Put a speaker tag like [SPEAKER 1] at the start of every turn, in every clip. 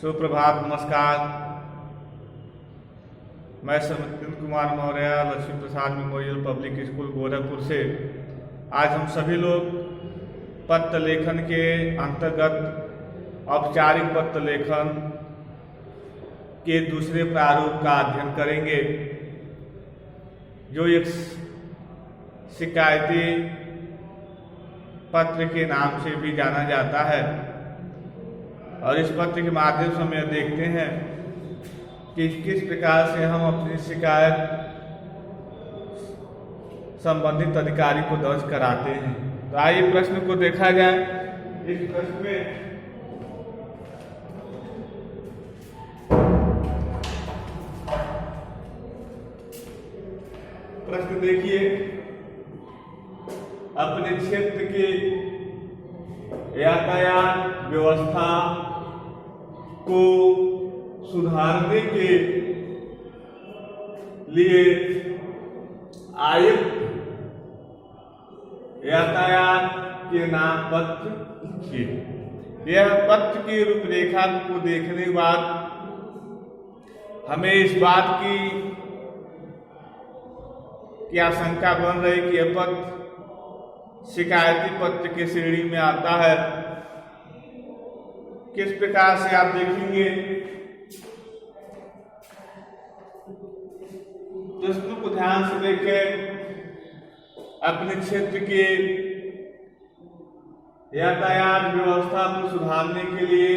[SPEAKER 1] सुप्रभात, नमस्कार। मैं समित कुमार मौर्य लक्ष्मी प्रसाद मेमोरियल पब्लिक स्कूल गोरखपुर से आज हम सभी लोग पत्र लेखन के अंतर्गत औपचारिक पत्र लेखन के दूसरे प्रारूप का अध्ययन करेंगे, जो एक शिकायती पत्र के नाम से भी जाना जाता है। और इस पत्र के माध्यम से हम यह देखते हैं कि किस प्रकार से हम अपनी शिकायत संबंधित अधिकारी को दर्ज कराते हैं। तो आइए प्रश्न को देखा जाए। इस प्रश्न में प्रश्न देखिए, अपने क्षेत्र की यातायात व्यवस्था को सुधारने के लिए आयुक्त यातायात के नाम पत्र लिखिए। यह पत्र की रूपरेखा को देखने के बाद हमें इस बात की आशंका बन रही कि यह पत्र शिकायती पत्र की श्रेणी में आता है। किस प्रकार से आप देखेंगे, प्रश्नों को ध्यान से देखें। अपने क्षेत्र की यातायात व्यवस्था को सुधारने के लिए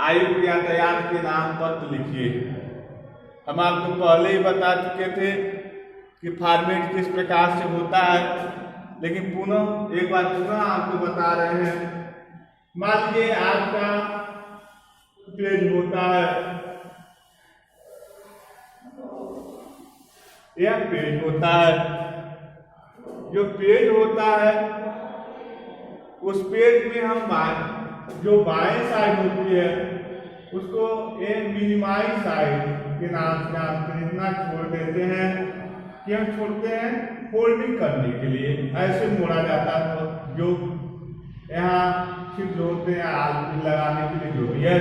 [SPEAKER 1] आयुक्त यातायात के नाम पत्र लिखिए। हम आपको पहले ही बता चुके थे कि फॉर्मेट किस प्रकार से होता है, लेकिन पुनः एक बार पुनः आपको बता रहे हैं। मान लीजिए आपका पेज होता है, यह पेज होता है। जो पेज होता है उस पेज में हम जो बाएं साइड होती है उसको एक मिनिमाइज साइड के नाम से आप इतना छोड़ देते हैं कि हम छोड़ते हैं फोल्डिंग करने के लिए। ऐसे मोड़ा जाता है तो जो यहाँ छिद्र होते हैं आदमी लगाने के लिए, जो भी है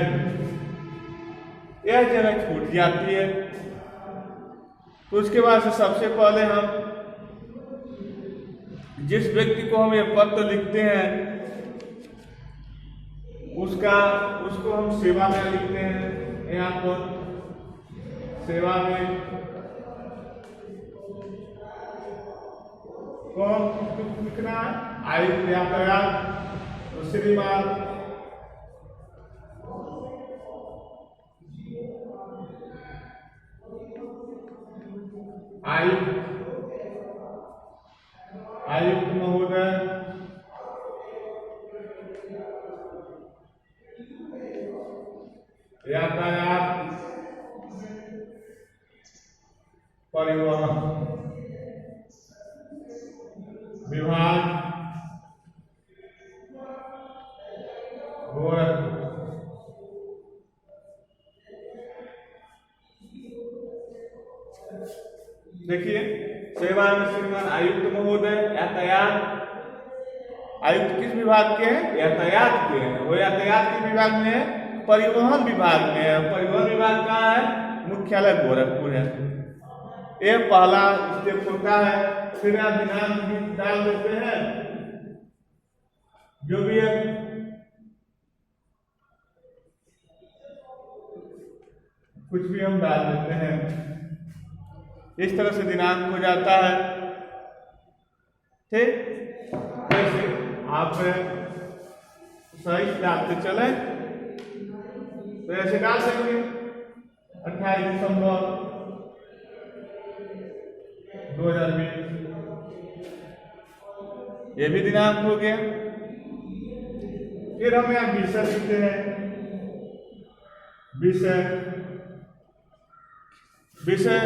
[SPEAKER 1] यह जगह छूट जाती है। तो उसके बाद से सबसे पहले हम जिस व्यक्ति को हम यह पत्र लिखते हैं उसको हम सेवा में लिखते हैं। यहाँ पर सेवा में कौन लिखना, आयुक्त यातायात तो श्रीमान आयुक्त महोदय यातायात परिवहन विभाग गोरखपुर। देखिए, सेवा में श्रीमान आयुक्त महोदय यातायात। आयुक्त किस विभाग के हैं? यातायात के हैं। वो यातायात के विभाग में है, परिवहन विभाग में है। परिवहन विभाग कहाँ है? मुख्यालय गोरखपुर है। यह पहला स्टेप होता है। फिर आप दिनांक भी डाल देते हैं, जो भी है कुछ भी हम डाल देते हैं। इस तरह से दिनांक हो जाता है। ठीक, जैसे आप सही डालते चले तो ऐसे डाल देंगे 28 दिसंबर 2020। ये भी दिनांक हो गया। फिर हम यहाँ विषय लिखते हैं। विषय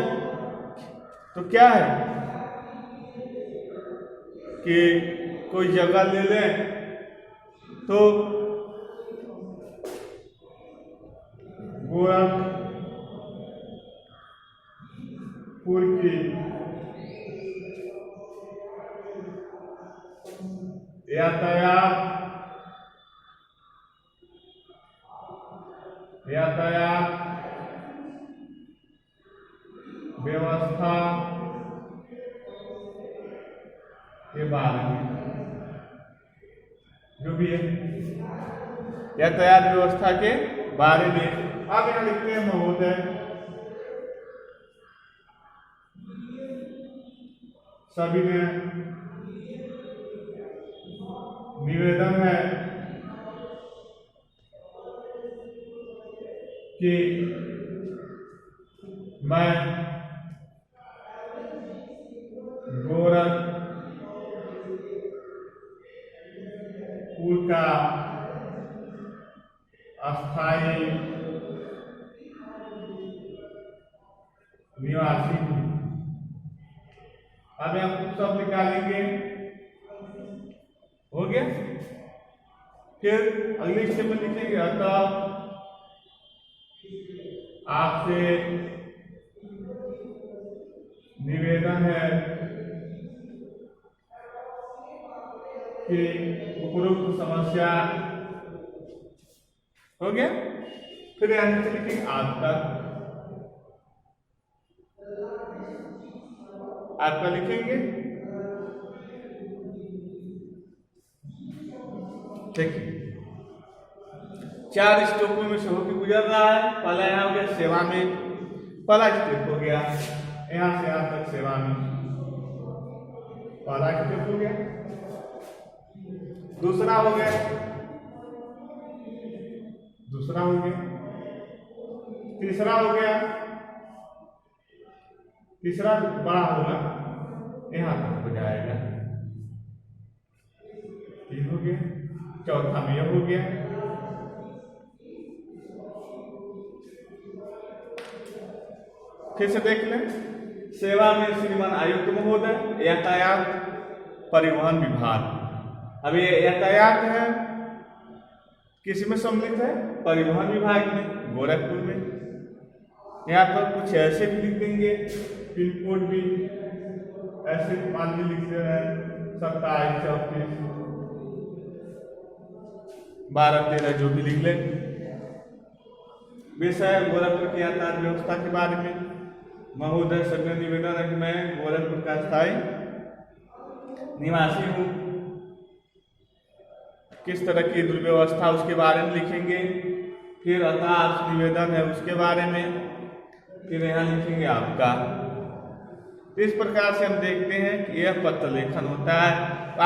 [SPEAKER 1] तो क्या है कि कोई जगह ले लें तो गोरखपुर की यातायात, यातायात व्यवस्था के बारे में, जो भी है यातायात व्यवस्था के बारे में। अब यहां लिखते हैं महोदय, सविनय निवेदन है कि मैं गोरखपुर का अस्थायी निवासी हूँ। अब हम कुछ शब्द निकालेंगे, हो गया। फिर अगले स्टेप में लिखेंगे, अतः आपसे निवेदन है कि उपरोक्त समस्या, हो गया। फिर यहां से लिखेंगे आपका, आपका लिखेंगे, देखिए 4 स्टेपों में से होकर गुजर रहा है। पहला यहाँ हो गया सेवा में, पहला स्टेप हो गया यहां से यहां तक सेवा में, पहला स्टेप हो गया। दूसरा हो गया, दूसरा हो गया, तीसरा हो गया, तीसरा बड़ा होगा यहां तक हो जाएगा, 3 हो गया। चौथा में यह हो गया, फिर से देख लें, सेवा में श्रीमान आयुक्त महोदय, यातायात परिवहन विभाग। अब ये यातायात है, किस में सम्मिलित है? परिवहन विभाग में, गोरखपुर में। यहाँ पर कुछ ऐसे भी लिख देंगे, पिन कोड भी ऐसे मान ली लिखते हैं 27 34 12 13, जो भी लिख लें। विषय गोरखपुर की यातायात व्यवस्था के बारे में। महोदय सभी निवेदन है कि मैं गोरखपुर का स्थायी निवासी हूँ, किस तरह की दुर्व्यवस्था उसके बारे में लिखेंगे। फिर अतः निवेदन है उसके बारे में, फिर यहाँ लिखेंगे आपका। इस प्रकार से हम देखते हैं कि यह पत्र लेखन होता है।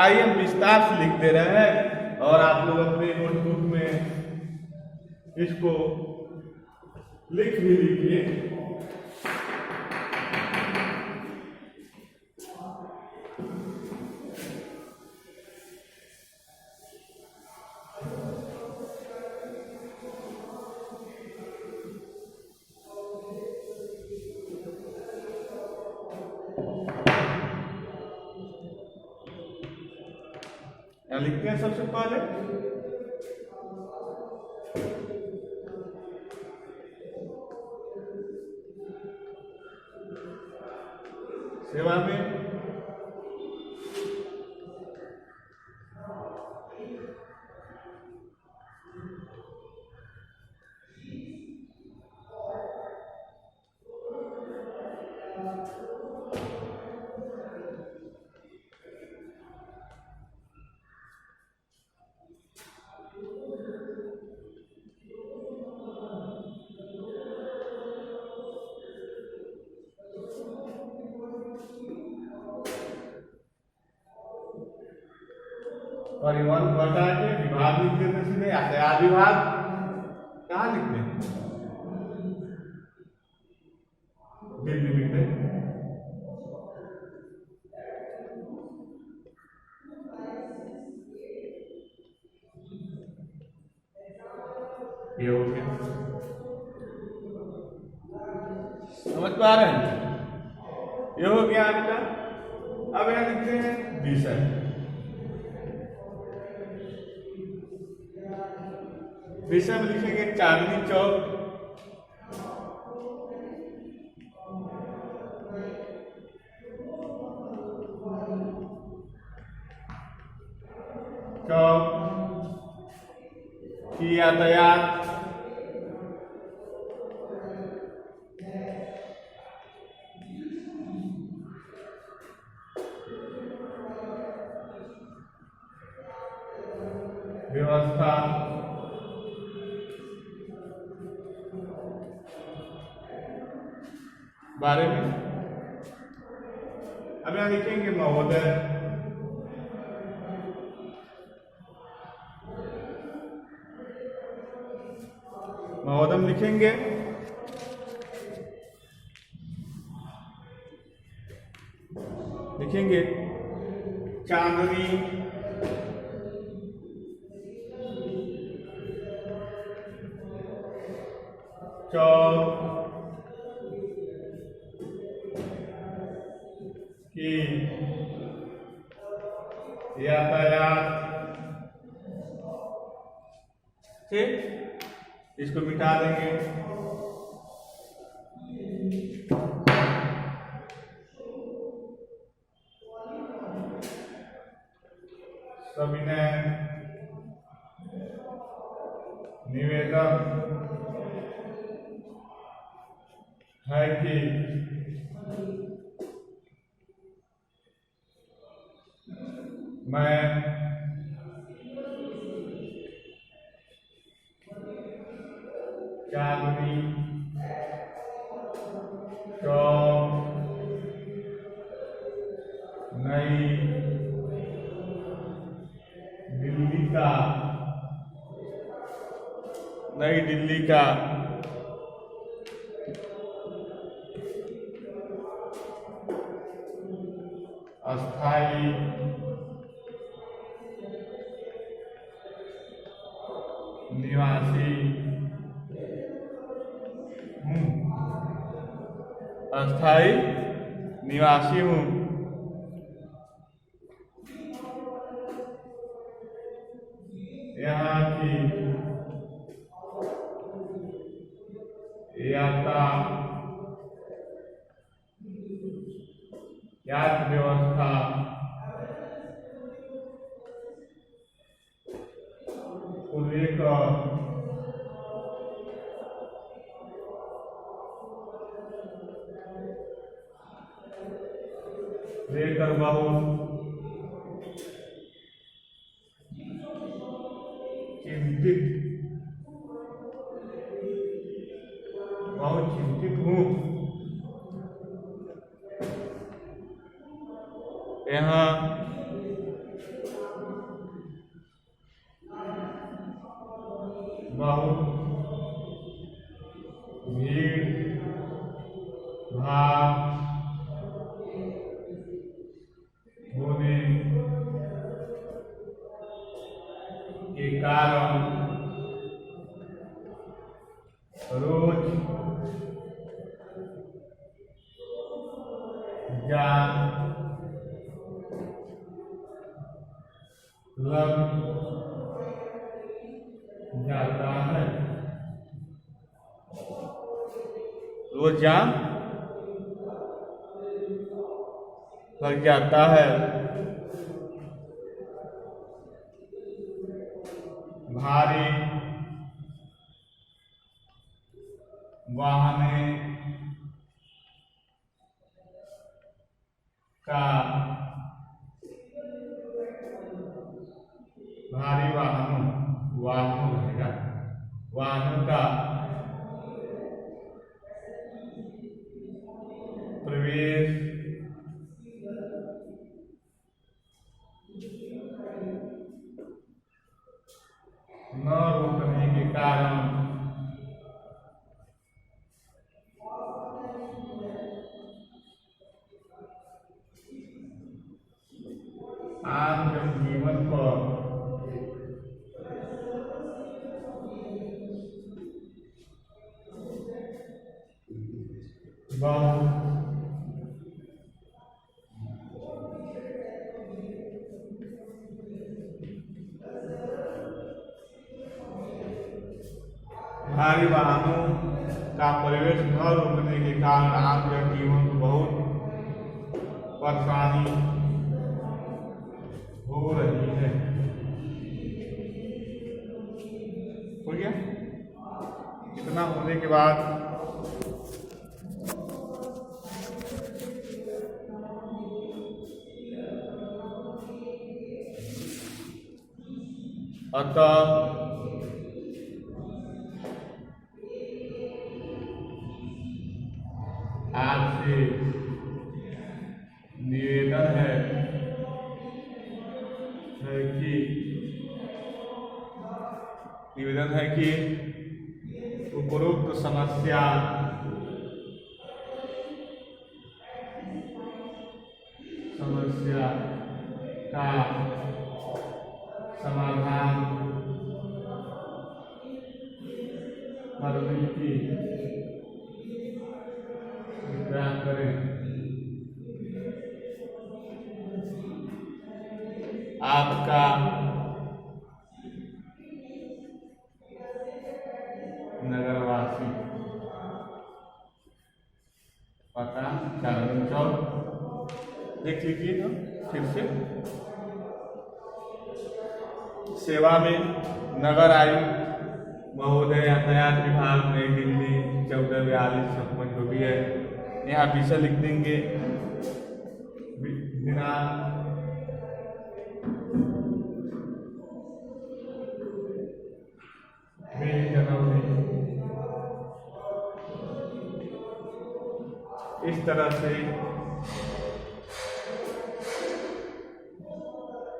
[SPEAKER 1] आइए हम विस्तार से लिख दे रहे हैं और आप लोग अपने नोटबुक में इसको लिख भी लीजिए। लिखते हैं सबसे पहले सेवा में परिवहन घटा के विभाग लिख देते सीधे, यातायात विभाग कहाँ लिखते हैं? दिल्ली लिखते हैं। ये हो गया, समझ पा रहे हैं? ये हो गया आपका। अब यहां लिखते हैं विषय। विषय में लिखेंगे चांदनी चौक, की यातायात व्यवस्था बारे में। अब यहां लिखेंगे महोदय, महोदय लिखेंगे। लिखेंगे चांदनी चौक की यातायात, ठीक, इसको मिटा देंगे। सविनय निवेदन है कि मैं चांदनी चौक नई दिल्ली का अस्थायी निवासी हूँ, अस्थायी निवासी हूँ। यहाँ की यातायात व्यवस्था को लेकर बहुत चिंतित हूँ। यहाँ बहुत भीड़ भाड़ होने के कारण रोज जाम लग जाता है। रोज जाम लग जाता है। भारी वाहने का भारी वाहनों रहेगा, वाहनों का प्रवेश न रोकने के कारण आम जनजीवन पर बहुत भारी वाहनों का प्रवेश न रोकने के कारण आम जनजीवन को बहुत परेशानी हो रही है। इतना होने के बाद अतः आपसे निवेदन है कि उपरोक्त समस्या का समाधान करने की कृपया करें। आपका नगरवासी, पता चारण चौक, देख लीजिए फिर से। सेवा में नगर आयुक्त महोदय, यातायात विभाग, नई दिल्ली 144256 जो भी है, यहाँ विषय लिख देंगे। दिनांक इस तरह से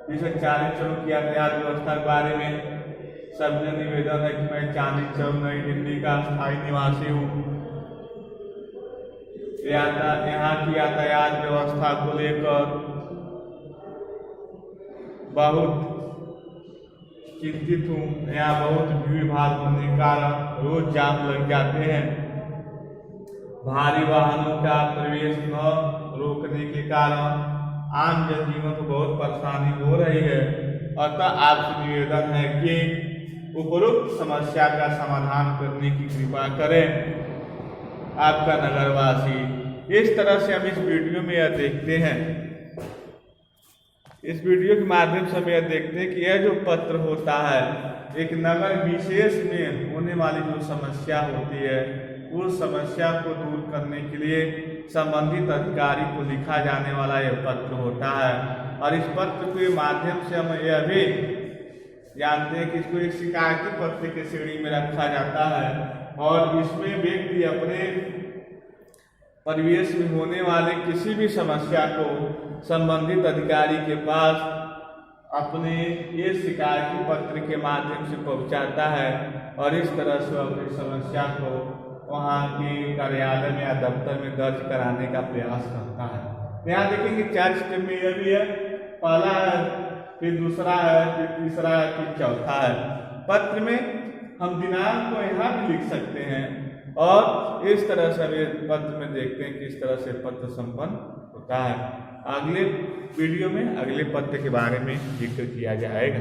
[SPEAKER 1] विषय चांदनी चौक की यातायात व्यवस्था के बारे में सबने निवेदन है कि मैं चांदनी चौक नई दिल्ली का स्थायी निवासी हूँ। यहाँ की यातायात व्यवस्था को लेकर बहुत चिंतित हूँ। यहाँ बहुत भीड़ भाड़ होने के कारण रोज जाम लग जाते हैं। भारी वाहनों का प्रवेश न रोकने के कारण आम जनजीवन को बहुत परेशानी हो रही है। अतः आपसे निवेदन है कि उपरोक्त समस्या का समाधान करने की कृपा करें। आपका नगरवासी। इस तरह से हम इस वीडियो में यह देखते हैं, इस वीडियो के माध्यम से हम यह देखते हैं कि यह जो पत्र होता है, एक नगर विशेष में होने वाली जो समस्या होती है, उस समस्या को दूर करने के लिए संबंधित अधिकारी को लिखा जाने वाला यह पत्र होता है। और इस पत्र के माध्यम से हम यह भी जानते हैं कि इसको एक शिकायती पत्र की श्रेणी में रखा जाता है और इसमें व्यक्ति अपने परिवेश में होने वाले किसी भी समस्या को संबंधित अधिकारी के पास अपने ये शिकायती पत्र के माध्यम से पहुंचाता है और इस तरह से अपनी समस्या को वहाँ के कार्यालय में या दफ्तर में दर्ज कराने का प्रयास करता है। यहाँ देखेंगे 4 स्टेप में यह भी है, पहला है, फिर दूसरा है, फिर तीसरा है, फिर चौथा है। पत्र में हम दिनांक को यहाँ भी लिख सकते हैं और इस तरह से हम पत्र में देखते हैं किस तरह से पत्र संपन्न होता है। अगले वीडियो में अगले पत्र के बारे में जिक्र किया जाएगा।